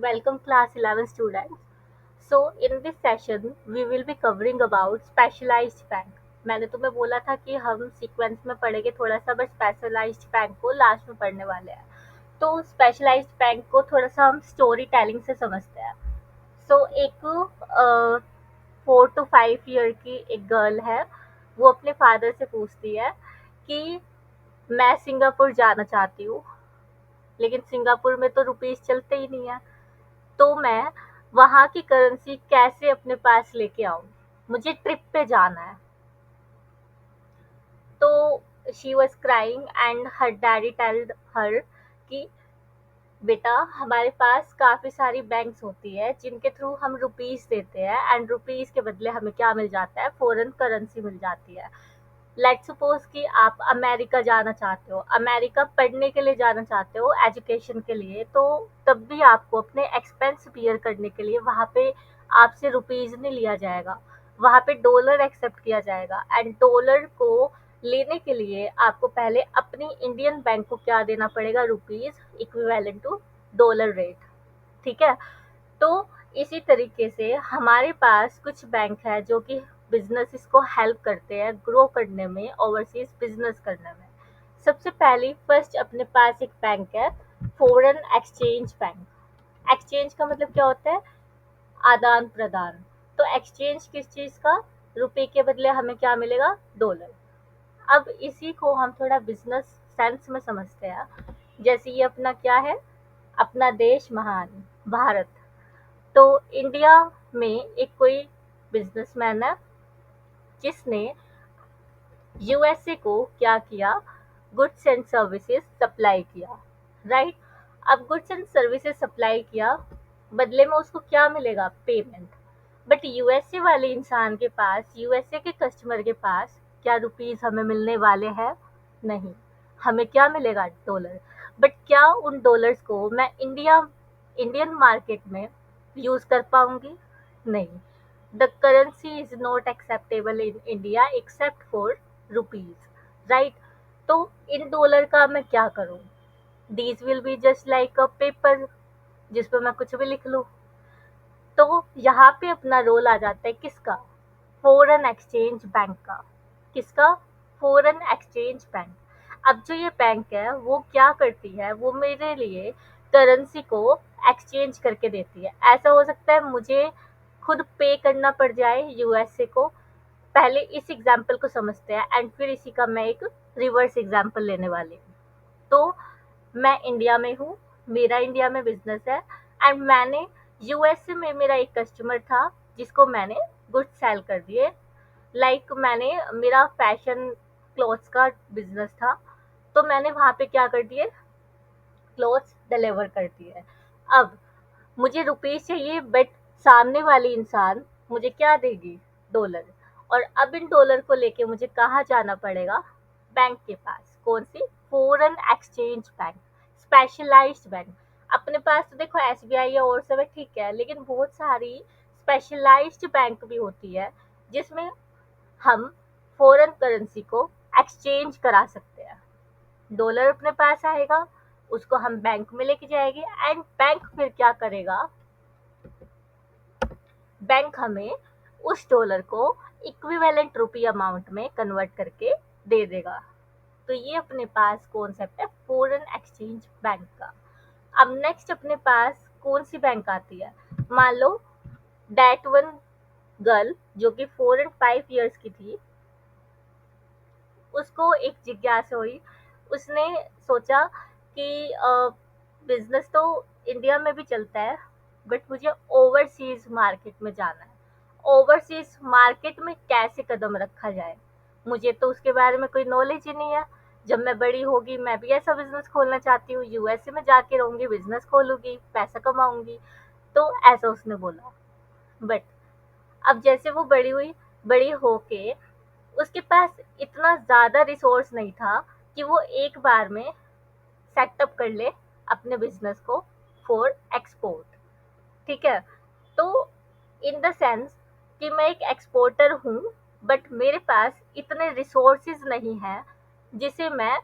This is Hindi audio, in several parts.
Welcome class 11 students. So in this session we will be covering about specialized bank. मैंने तुम्हें बोला था कि हम सीक्वेंस में पढ़ेंगे थोड़ा सा, बट स्पेशलाइज्ड बैंक को लास्ट में पढ़ने वाले हैं। तो स्पेशलाइज्ड बैंक को थोड़ा सा हम स्टोरी टेलिंग से समझते हैं। सो एक 4 to 5 ईयर की एक गर्ल है। वो अपने फादर से पूछती है कि मैं सिंगापुर जाना चाहती हूँ, लेकिन सिंगापुर में तो रुपीस चलते ही नहीं है। तो मैं वहाँ की करेंसी कैसे अपने पास लेके आऊँ? मुझे ट्रिप पे जाना है। तो she was crying and her daddy telled her कि बेटा, हमारे पास काफ़ी सारी बैंक्स होती है जिनके थ्रू हम रुपीस देते हैं, एंड रुपीस के बदले हमें क्या मिल जाता है? फॉरेन करेंसी मिल जाती है। लेट्स सपोज कि आप अमेरिका जाना चाहते हो, अमेरिका पढ़ने के लिए जाना चाहते हो, एजुकेशन के लिए, तो तब भी आपको अपने एक्सपेंस बियर करने के लिए वहाँ पे आपसे रुपीज़ नहीं लिया जाएगा, वहाँ पे डॉलर एक्सेप्ट किया जाएगा। एंड डॉलर को लेने के लिए आपको पहले अपनी इंडियन बैंक को क्या देना पड़ेगा? Rupees equivalent to dollar rate. ठीक है। तो इसी तरीके से हमारे पास कुछ बैंक है जो कि बिजनेस को हेल्प करते हैं ग्रो करने में, ओवरसीज बिजनेस करने में। सबसे पहली फर्स्ट अपने पास एक बैंक है, फॉरेन एक्सचेंज बैंक। एक्सचेंज का मतलब क्या होता है? आदान प्रदान। तो एक्सचेंज किस चीज का? रुपए के बदले हमें क्या मिलेगा? डॉलर। अब इसी को हम थोड़ा बिजनेस सेंस में समझते हैं। जैसे ये अपना क्या है? अपना देश महान भारत। तो इंडिया में एक कोई बिजनेसमैन है जिसने यूएसए को क्या किया? गुड्स एंड सर्विसेज सप्लाई किया। राइट। अब गुड्स एंड सर्विसेज सप्लाई किया, बदले में उसको क्या मिलेगा? पेमेंट। बट यूएसए वाले इंसान के पास, यूएसए के कस्टमर के पास क्या रुपीस हमें मिलने वाले हैं? नहीं। हमें क्या मिलेगा? डॉलर। बट क्या उन डॉलर्स को मैं इंडियन मार्केट में यूज कर पाऊंगी? नहीं। The currency is not acceptable in India except for rupees. Right. तो इन डॉलर का मैं क्या करूं? These will be just like a paper जिस पे मैं कुछ भी लिख लूं। तो यहाँ पे अपना रोल आ जाता है किसका? फॉरेन एक्सचेंज बैंक का। किसका? Foreign exchange bank. अब जो ये बैंक है वो क्या करती है? वो मेरे लिए करेंसी को एक्सचेंज करके देती है। ऐसा हो सकता है मुझे खुद पे करना पड़ जाए यूएसए को। पहले इस एग्जाम्पल को समझते हैं एंड फिर इसी का मैं एक रिवर्स एग्जाम्पल लेने वाली हूँ। तो मैं इंडिया में हूँ, मेरा इंडिया में बिजनेस है, एंड मैंने यूएसए में मेरा एक कस्टमर था जिसको मैंने गुड्स सेल कर दिए। लाइक मैंने, मेरा फैशन क्लॉथ्स का बिजनेस था, तो मैंने वहाँ पे क्या कर दिए? क्लॉथ्स डिलीवर कर दिए। अब मुझे रुपीस चाहिए, बट सामने वाली इंसान मुझे क्या देगी? डॉलर। और अब इन डॉलर को लेके मुझे कहाँ जाना पड़ेगा? बैंक के पास। कौन सी? Foreign exchange bank, specialised bank. अपने पास तो देखो एसबीआई है और सब है, ठीक है, लेकिन बहुत सारी स्पेशलाइज्ड बैंक भी होती है जिसमें हम फॉरेन करेंसी को एक्सचेंज करा सकते हैं। डॉलर अपने पास आएगा, उसको हम बैंक में लेके जाएंगे, एंड बैंक फिर क्या करेगा? बैंक हमें उस डॉलर को इक्विवेलेंट रुपी अमाउंट में कन्वर्ट करके दे देगा। तो ये अपने पास कॉन्सेप्ट है फॉरेन एक्सचेंज बैंक का। अब नेक्स्ट अपने पास कौन सी बैंक आती है? मान लो डेट वन गर्ल जो कि 4 and 5 years की थी, उसको एक जिज्ञासा हुई। उसने सोचा कि बिजनेस तो इंडिया में भी चलता है, बट मुझे ओवरसीज मार्केट में जाना है। ओवरसीज मार्केट में कैसे कदम रखा जाए? मुझे तो उसके बारे में कोई नॉलेज ही नहीं है। जब मैं बड़ी होगी मैं भी ऐसा बिजनेस खोलना चाहती हूँ, यूएसए में जाके रहूंगी, बिजनेस खोलूंगी, पैसा कमाऊंगी। तो ऐसा उसने बोला। बट अब जैसे वो बड़ी हुई, बड़ी होके उसके पास इतना ज़्यादा रिसोर्स नहीं था कि वो एक बार में सेटअप कर ले अपने बिजनेस को फॉर एक्सपोर्ट। ठीक है। तो इन द सेंस कि मैं एक एक्सपोर्टर हूँ, बट मेरे पास इतने रिसोर्सेज नहीं हैं जिसे मैं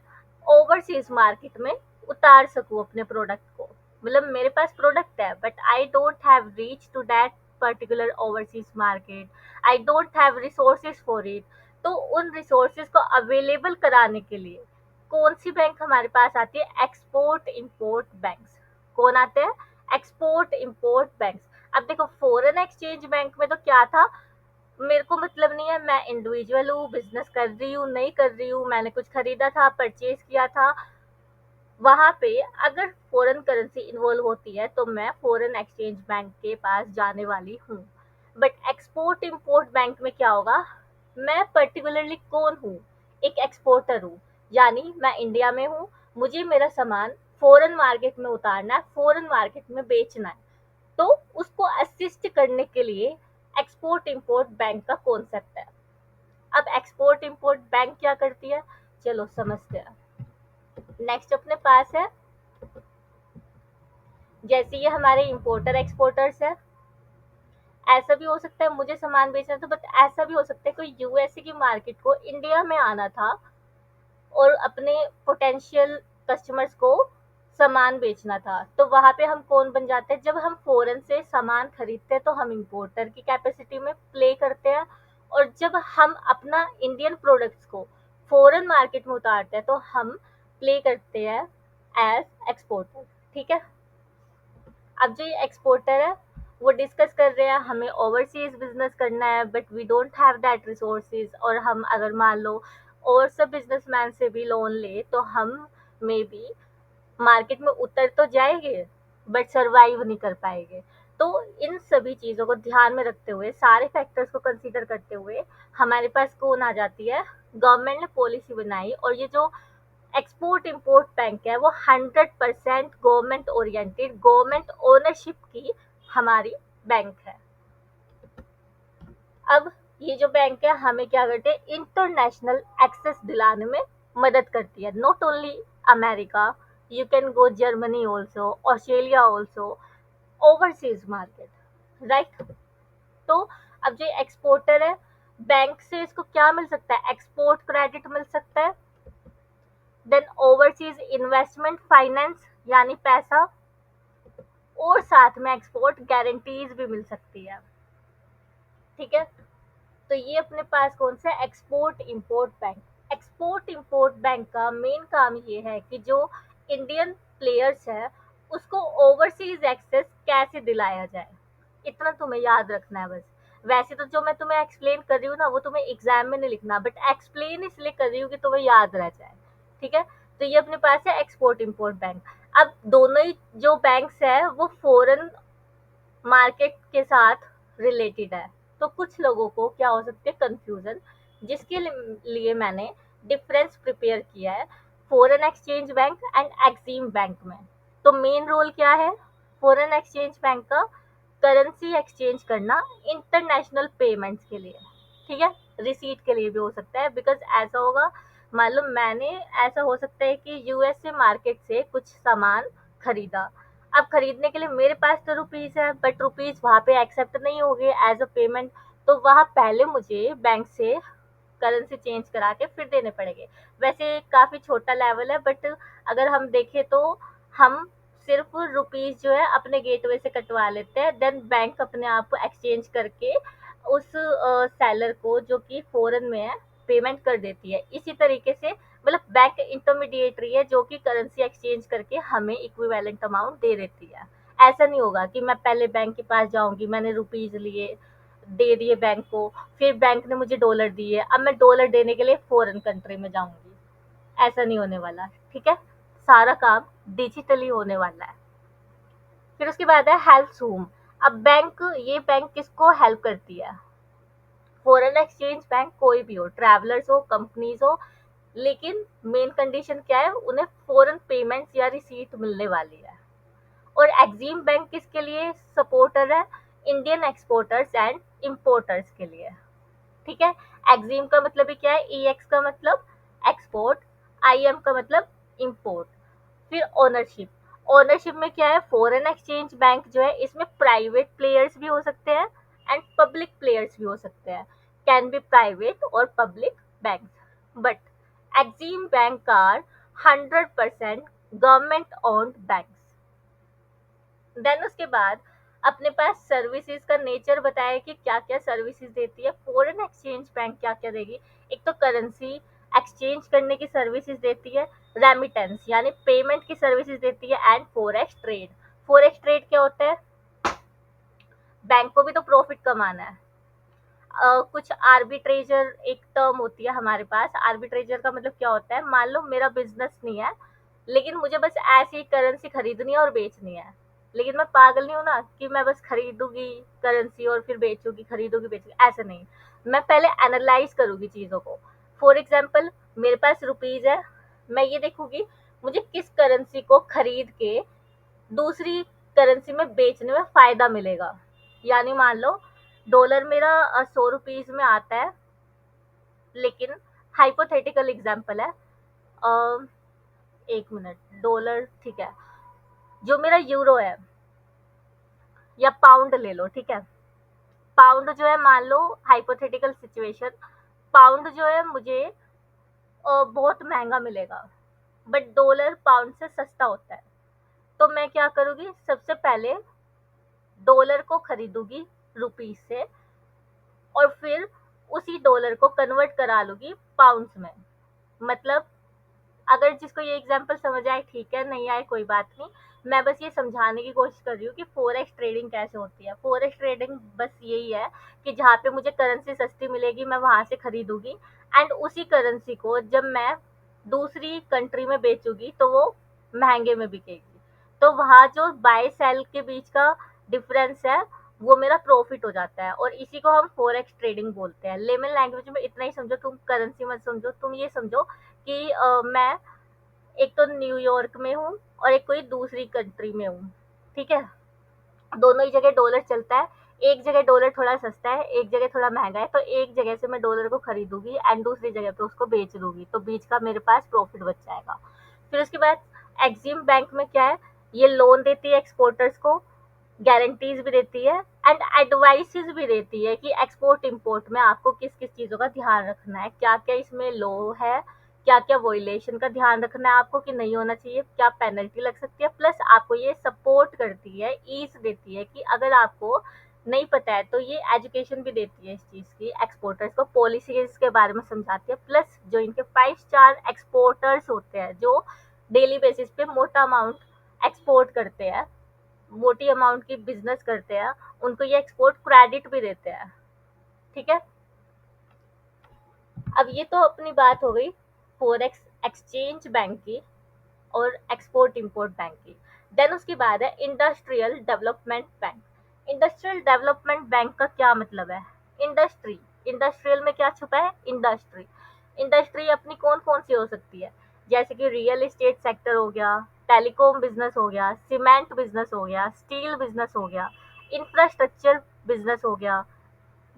ओवरसीज मार्केट में उतार सकूँ अपने प्रोडक्ट को। मतलब मेरे पास प्रोडक्ट है but I don't have reach to that particular overseas market, I don't have resources for it. तो उन रिसोर्सेज को अवेलेबल कराने के लिए कौन सी बैंक हमारे पास आती है? Export import banks. कौन आते हैं? Export import banks. अब देखो फॉरेन एक्सचेंज बैंक में तो क्या था, मेरे को मतलब नहीं है, मैं इंडिविजुअल हूँ, बिजनेस कर रही हूँ नहीं कर रही हूँ, मैंने कुछ खरीदा था परचेज किया था, वहां पे अगर फॉरेन करेंसी इन्वॉल्व होती है तो मैं फॉरेन एक्सचेंज बैंक के पास जाने वाली हूँ। बट एक्सपोर्ट इंपोर्ट बैंक में क्या होगा, मैं पर्टिकुलरली कौन हूँ? एक एक्सपोर्टर हूँ, यानी मैं इंडिया में हूँ, मुझे मेरा सामान फॉरेन मार्केट में उतारना है, फॉरेन मार्केट में बेचना है, तो उसको असिस्ट करने के लिए एक्सपोर्ट इंपोर्ट बैंक का कॉन्सेप्ट है। अब एक्सपोर्ट इंपोर्ट बैंक क्या करती है, चलो समझते हैं। नेक्स्ट अपने पास है, जैसे ये हमारे इंपोर्टर एक्सपोर्टर्स है, ऐसा भी हो सकता है मुझे सामान बेचना था, बट ऐसा भी हो सकता है कोई यूएसए की मार्केट को इंडिया में आना था और अपने पोटेंशियल कस्टमर्स को सामान बेचना था, तो वहां पे हम कौन बन जाते हैं? जब हम फॉरेन से सामान खरीदते हैं तो हम इंपोर्टर की कैपेसिटी में प्ले करते हैं, और जब हम अपना इंडियन प्रोडक्ट्स को फॉरेन मार्केट में उतारते हैं तो हम प्ले करते हैं एज एक्सपोर्टर। ठीक है। अब जो ये एक्सपोर्टर है वो डिस्कस कर रहे हैं हमें ओवरसीज बिजनेस करना है but we don't have that resources, और हम अगर मान लो और सब बिजनेसमैन से भी लोन ले तो हम मे बी मार्केट में उतर तो जाएंगे बट सरवाइव नहीं कर पाएंगे। तो इन सभी चीज़ों को ध्यान में रखते हुए, सारे फैक्टर्स को कंसीडर करते हुए हमारे पास कौन आ जाती है? गवर्नमेंट ने पॉलिसी बनाई, और ये जो एक्सपोर्ट इंपोर्ट बैंक है वो 100% गवर्नमेंट ओरिएंटेड, गवर्नमेंट ओनरशिप की हमारी बैंक है। अब ये जो बैंक है हमें क्या करते हैं? इंटरनेशनल एक्सेस दिलाने में मदद करती है। Not only America, you can go Germany also, Australia also, overseas market, right. तो अब जो एक्सपोर्टर है, बैंक से इसको क्या मिल सकता है? एक्सपोर्ट क्रेडिट मिल सकता है, देन ओवरसीज इन्वेस्टमेंट फाइनेंस यानी पैसा, और साथ में एक्सपोर्ट गारंटीज भी मिल सकती है। ठीक है। तो ये अपने पास कौन सा है? Export import bank. Export import bank का मेन काम ये है कि जो इंडियन प्लेयर्स है उसको ओवरसीज एक्सेस कैसे दिलाया जाए, इतना तुम्हें याद रखना है बस। वैसे तो जो मैं तुम्हें एक्सप्लेन कर रही हूँ ना वो तुम्हें एग्जाम में नहीं लिखना, बट एक्सप्लेन इसलिए कर रही हूँ कि तुम्हें याद रह जाए। ठीक है। तो ये अपने पास है एक्सपोर्ट इंपोर्ट बैंक। अब दोनों ही जो बैंक्स है वो फॉरेन मार्केट के साथ रिलेटेड है, तो कुछ लोगों को क्या हो सकती है? कंफ्यूजन, जिसके लिए मैंने डिफरेंस प्रिपेयर किया है foreign exchange bank and Exim bank में। तो मेन रोल क्या है फॉरेन एक्सचेंज बैंक का? करेंसी एक्सचेंज करना इंटरनेशनल पेमेंट्स के लिए। ठीक है। रिसीट के लिए भी हो सकता है, बिकॉज ऐसा होगा, मान लो मैंने, ऐसा हो सकता है कि यूएसए मार्केट से कुछ सामान खरीदा, अब खरीदने के लिए मेरे पास तो रुपीज़ है बट रुपीज़ वहाँ पे एक्सेप्ट नहीं होंगे एज अ पेमेंट, तो वहाँ पहले मुझे बैंक से करेंसी चेंज करा के फिर देने पड़ेंगे। वैसे काफ़ी छोटा लेवल है बट अगर हम देखें तो हम सिर्फ रुपीज़ जो है अपने गेटवे से कटवा लेते हैं, देन बैंक अपने आप एक्सचेंज करके उस सेलर को जो कि फॉरेन में है पेमेंट कर देती है। इसी तरीके से मतलब बैंक इंटरमीडिएटरी है जो कि करेंसी एक्सचेंज करके हमें इक्विवेलेंट अमाउंट दे देती है। ऐसा नहीं होगा कि मैं पहले बैंक के पास जाऊंगी, मैंने रुपीज लिए, दे दिए बैंक को, फिर बैंक ने मुझे डॉलर दिए, अब मैं डॉलर देने के लिए फॉरेन कंट्री में जाऊंगी, ऐसा नहीं होने वाला। ठीक है। सारा काम डिजिटली होने वाला है। फिर उसके बाद है हेल्प हूम। अब बैंक, ये बैंक किसको हेल्प करती है? फॉरेन एक्सचेंज बैंक कोई भी हो, ट्रैवलर्स हो, कंपनीज हो, लेकिन मेन कंडीशन क्या है? उन्हें फॉरेन पेमेंट्स या रिसीट मिलने वाली है। और एक्सिम बैंक किसके लिए सपोर्टर है? इंडियन एक्सपोर्टर्स एंड इंपोर्टर्स के लिए। ठीक है। एक्सिम का मतलब ही क्या है? ई एक्स का मतलब एक्सपोर्ट, आई एम का मतलब इंपोर्ट। फिर ओनरशिप, ओनरशिप में क्या है? फॉरेन एक्सचेंज बैंक जो है इसमें प्राइवेट प्लेयर्स भी हो सकते हैं एंड पब्लिक प्लेयर्स भी हो सकते हैं, कैन बी प्राइवेट और public bank, but Exim bank are 100% government owned bank. Then उसके बाद अपने पास सर्विसेज का नेचर बताया कि क्या क्या सर्विसेज देती है। फॉरेन एक्सचेंज बैंक क्या क्या देगी, एक तो करेंसी एक्सचेंज करने की सर्विसेज देती है, रेमिटेंस यानी पेमेंट की सर्विसेज देती है, and forex trade. Forex trade क्या होता है, बैंक को भी तो प्रॉफिट कमाना है। कुछ आर्बिट्रेजर एक टर्म होती है हमारे पास। आर्बिट्रेजर का मतलब क्या होता है, मान लो मेरा बिजनेस नहीं है, लेकिन मुझे बस ऐसी करेंसी खरीदनी है और बेचनी है, लेकिन मैं पागल नहीं हूँ ना कि मैं बस खरीदूंगी करेंसी और फिर बेचूंगी, खरीदूंगी बेचूंगी, ऐसा नहीं। मैं पहले एनालाइज करूंगी चीजों को। फॉर एग्जाम्पल, मेरे पास रुपीज है, मैं ये देखूंगी मुझे किस करेंसी को खरीद के दूसरी करेंसी में बेचने में फायदा मिलेगा। यानी मान लो डॉलर मेरा 100 रुपीज में आता है, लेकिन हाइपोथेटिकल एग्जांपल है, अ, एक मिनट, डॉलर ठीक है, जो मेरा यूरो है या पाउंड ले लो, ठीक है, पाउंड जो है, मान लो हाइपोथेटिकल सिचुएशन, पाउंड जो है मुझे बहुत महंगा मिलेगा, बट डॉलर पाउंड से सस्ता होता है। तो मैं क्या करूंगी, सबसे पहले डॉलर को खरीदूंगी रुपीज से, और फिर उसी डॉलर को कन्वर्ट करा लूंगी पाउंड्स में। मतलब अगर जिसको ये एग्जांपल समझ आए ठीक है, नहीं आए कोई बात नहीं। मैं बस ये समझाने की कोशिश कर रही हूँ कि फॉरेक्स ट्रेडिंग कैसे होती है। फॉरेक्स ट्रेडिंग बस यही है कि जहाँ पे मुझे करेंसी सस्ती मिलेगी मैं वहां से खरीदूंगी, एंड उसी करेंसी को जब मैं दूसरी कंट्री में बेचूंगी तो वो महंगे में बिकेगी। तो वहाँ जो बाय सेल के बीच का डिफरेंस है वो मेरा प्रॉफिट हो जाता है, और इसी को हम फॉरेक्स ट्रेडिंग बोलते हैं। लेमन लैंग्वेज में इतना ही समझो, तुम करेंसी मत समझो, तुम ये समझो कि मैं एक तो न्यूयॉर्क में हूँ और एक कोई दूसरी कंट्री में हूँ, ठीक है, दोनों ही जगह डॉलर चलता है। एक जगह डॉलर थोड़ा सस्ता है, एक जगह थोड़ा महंगा है, तो एक जगह से मैं डॉलर को खरीदूंगी एंड दूसरी जगह पे उसको बेच दूंगी, तो बीच का मेरे पास प्रॉफिट बच जाएगा। फिर उसके बाद एक्सिम बैंक में क्या है, ये लोन देती है एक्सपोर्टर्स को, गारंटीज भी देती है, एंड एडवाइसेस भी देती है कि एक्सपोर्ट इंपोर्ट में आपको किस किस चीज़ों का ध्यान रखना है, क्या क्या इसमें लॉ है, क्या क्या वॉयलेशन का ध्यान रखना है आपको कि नहीं होना चाहिए, क्या पेनल्टी लग सकती है। प्लस आपको ये सपोर्ट करती है, ईज देती है कि अगर आपको नहीं पता है तो ये एजुकेशन भी देती है इस चीज़ की, एक्सपोर्टर्स को पॉलिसीज के बारे में समझाती है। प्लस जो इनके 5 स्टार एक्सपोर्टर्स होते हैं जो डेली बेसिस पे मोटा अमाउंट एक्सपोर्ट करते हैं, मोटी अमाउंट की बिजनेस करते हैं, उनको ये एक्सपोर्ट क्रेडिट भी देते हैं, ठीक है। अब ये तो अपनी बात हो गई फॉरेक्स एक्सचेंज बैंक की और एक्सपोर्ट इंपोर्ट बैंक की। देन उसके बाद है industrial development bank. Industrial development bank का क्या मतलब है, इंडस्ट्री, इंडस्ट्रियल में क्या छुपा है, इंडस्ट्री। इंडस्ट्री अपनी कौन कौन सी हो सकती है, जैसे कि रियल एस्टेट सेक्टर हो गया, टेलीकॉम बिजनेस हो गया, सीमेंट बिजनेस हो गया, स्टील बिजनेस हो गया, इंफ्रास्ट्रक्चर बिजनेस हो गया,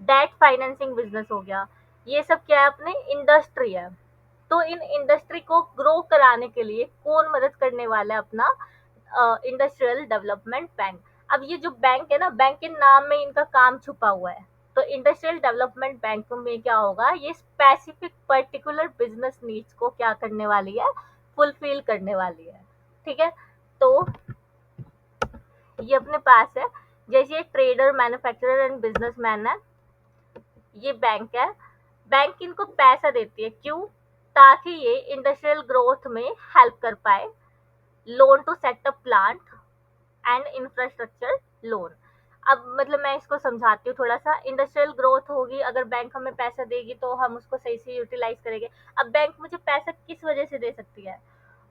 डेट फाइनेंसिंग बिजनेस हो गया। ये सब क्या है, अपने इंडस्ट्री है। तो इन इंडस्ट्री को ग्रो कराने के लिए कौन मदद करने वाला है, अपना इंडस्ट्रियल डेवलपमेंट बैंक। अब ये जो बैंक है ना, बैंक के नाम में इनका काम छुपा हुआ है। तो इंडस्ट्रियल डेवलपमेंट बैंक में क्या होगा, ये स्पेसिफिक पर्टिकुलर बिजनेस नीड्स को क्या करने वाली है, फुलफिल करने वाली है, ठीक है। तो ये अपने पास है, जैसे ये ट्रेडर, मैन्युफैक्चरर एंड बिजनेसमैन है, ये बैंक है। बैंक इनको पैसा देती है, क्यों, ताकि ये इंडस्ट्रियल ग्रोथ में हेल्प कर पाए। Loan to set up plant and infrastructure loan. अब मतलब मैं इसको समझाती हूँ थोड़ा सा। इंडस्ट्रियल ग्रोथ होगी, अगर बैंक हमें पैसा देगी तो हम उसको सही से यूटिलाइज करेंगे। अब बैंक मुझे पैसा किस वजह से दे सकती है,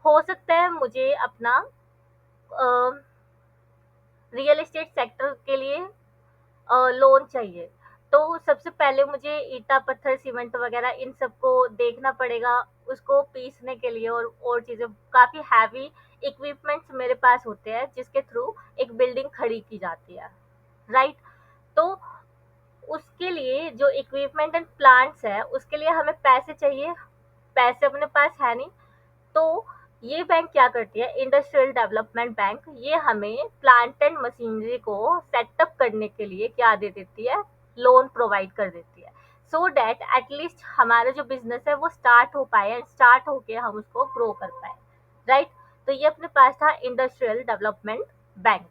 हो सकता है मुझे अपना रियल एस्टेट सेक्टर के लिए लोन चाहिए, तो सबसे पहले मुझे ईटा पत्थर सीमेंट वगैरह इन सबको देखना पड़ेगा, उसको पीसने के लिए, और चीज़ें काफ़ी हैवी इक्विपमेंट्स मेरे पास होते हैं जिसके थ्रू एक बिल्डिंग खड़ी की जाती है, राइट। तो उसके लिए जो इक्विपमेंट एंड प्लांट्स है उसके लिए हमें पैसे चाहिए, पैसे अपने पास है नहीं। तो ये बैंक क्या करती है, इंडस्ट्रियल डेवलपमेंट बैंक, ये हमें प्लांट एंड मशीनरी को सेटअप करने के लिए क्या दे देती है, लोन प्रोवाइड कर देती है, सो डैट एटलीस्ट हमारा जो बिजनेस है वो स्टार्ट हो पाए, स्टार्ट होके हम उसको ग्रो कर पाए, राइट। तो ये अपने पास था इंडस्ट्रियल डेवलपमेंट बैंक।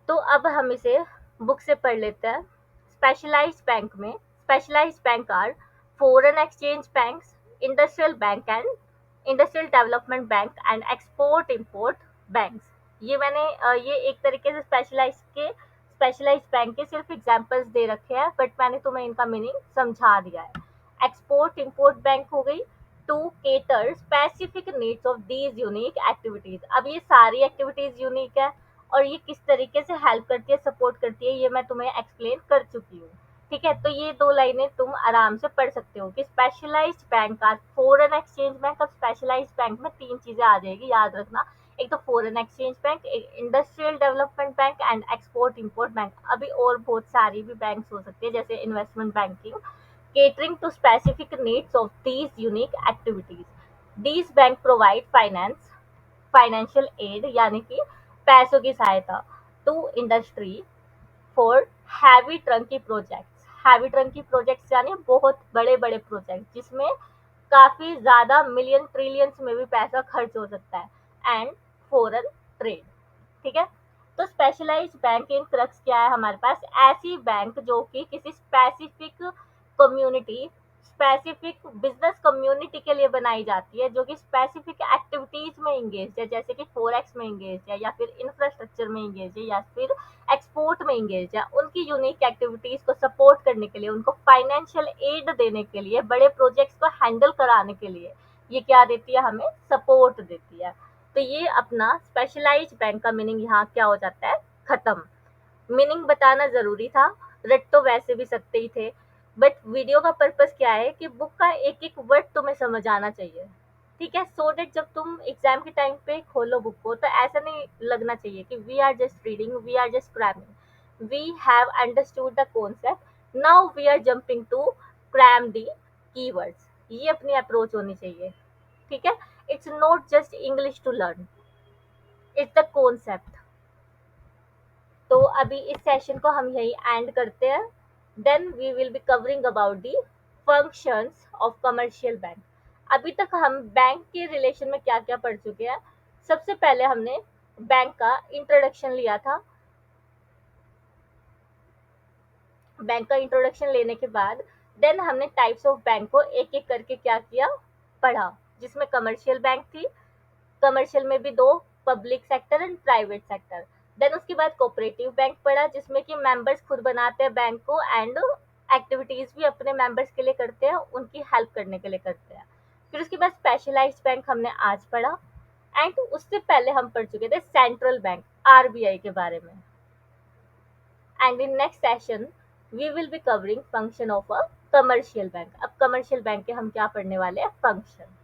तो अब हम इसे बुक से पढ़ लेते हैं। स्पेशलाइज्ड बैंक में specialized bank are foreign exchange banks, industrial bank and industrial development bank and export import banks. ये मैंने ये एक तरीके से स्पेशलाइज्ड बैंक के सिर्फ एग्जांपल्स दे रखे हैं, बट मैंने तुम्हें इनका मीनिंग समझा दिया है। एक्सपोर्ट इंपोर्ट बैंक हो गई to cater specific needs of these unique activities. अब ये सारी एक्टिविटीज यूनिक है और ये किस तरीके से हेल्प करती है, सपोर्ट करती है, ये मैं तुम्हें एक्सप्लेन कर चुकी हूँ। ठीक है, तो ये दो लाइनें तुम आराम से पढ़ सकते हो कि स्पेशलाइज्ड बैंक का फॉरेन एक्सचेंज बैंक। अब स्पेशलाइज्ड बैंक में तीन चीजें आ जाएगी, याद रखना। एक तो फॉरेन एक्सचेंज बैंक, एक industrial development bank and export import bank. अभी और बहुत सारी भी बैंक्स हो सकती है जैसे investment banking, catering to specific needs of these unique activities. These bank provide financial aid यानी कि पैसों की सहायता to industry for heavy turnkey projects. Heavy turnkey projects यानी बहुत बड़े बड़े प्रोजेक्ट जिसमें काफी ज्यादा मिलियन ट्रिलियंस में भी पैसा खर्च हो सकता है। And foreign trade. ठीक है, तो स्पेशलाइज्ड बैंक इन क्रक्स क्या है हमारे पास, ऐसी बैंक जो कि किसी कम्युनिटी स्पेसिफिक बिजनेस कम्युनिटी के लिए बनाई जाती है, जो कि स्पेसिफिक एक्टिविटीज में इंगेज है, जैसे कि फोरेक्स में इंगेज है या फिर इंफ्रास्ट्रक्चर में इंगेज है या फिर एक्सपोर्ट में इंगेज है। उनकी यूनिक एक्टिविटीज को सपोर्ट करने के लिए, उनको फाइनेंशियल एड देने के लिए, बड़े प्रोजेक्ट्स को हैंडल कराने के लिए ये क्या देती है, हमें सपोर्ट देती है। तो ये अपना स्पेशलाइज्ड बैंक का मीनिंग यहाँ क्या हो जाता है, खत्म। मीनिंग बताना जरूरी था, रट तो वैसे भी सकते ही थे, बट वीडियो का पर्पस क्या है कि बुक का एक एक वर्ड तुम्हें समझ आना चाहिए। ठीक है, सो दैट जब तुम एग्जाम के टाइम पे खोलो बुक को तो ऐसा नहीं लगना चाहिए कि we are just reading, we are just cramming, we have understood the concept, now we are jumping to cram the keywords. ये अपनी अप्रोच होनी चाहिए। ठीक है, it's not just English to learn, it's the concept. तो अभी इस सेशन को हम यही एंड करते हैं। Then we will be covering about the functions of commercial bank. अभी तक हम बैंक के रिलेशन में क्या क्या पढ़ चुके हैं। सबसे पहले हमने बैंक का इंट्रोडक्शन लिया था। बैंक का इंट्रोडक्शन लेने के बाद देन हमने टाइप्स ऑफ बैंक को एक एक करके क्या किया, पढ़ा, जिसमें कमर्शियल बैंक थी। कमर्शियल में भी दो, public sector and private sector. Then उसके बाद कोऑपरेटिव बैंक पढ़ा जिसमें कि मेंबर्स खुद बनाते हैं बैंक को एंड एक्टिविटीज भी अपने मेंबर्स के लिए करते हैं, उनकी हेल्प करने के लिए करते हैं। फिर उसके बाद स्पेशलाइज्ड बैंक हमने आज पढ़ा एंड उससे पहले हम पढ़ चुके थे सेंट्रल बैंक, आरबीआई के बारे में। And in next session we will be covering function of a commercial bank. अब कमर्शियल बैंक के हम क्या पढ़ने वाले हैं, फंक्शन।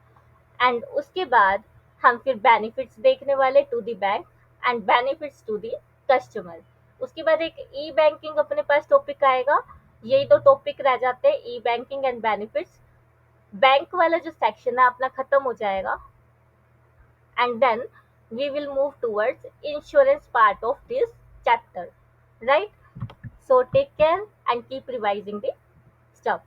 एंड उसके बाद हम फिर बेनिफिट्स देखने वाले to the bank and benefits to the customer. उसके बाद एक ई बैंकिंग अपने पास टॉपिक आएगा। यही दो टॉपिक रह जाते हैं, e banking and benefits. Bank वाला जो सेक्शन है अपना खत्म हो जाएगा and then we will move towards insurance part of this chapter, right? So take care and keep revising the stuff.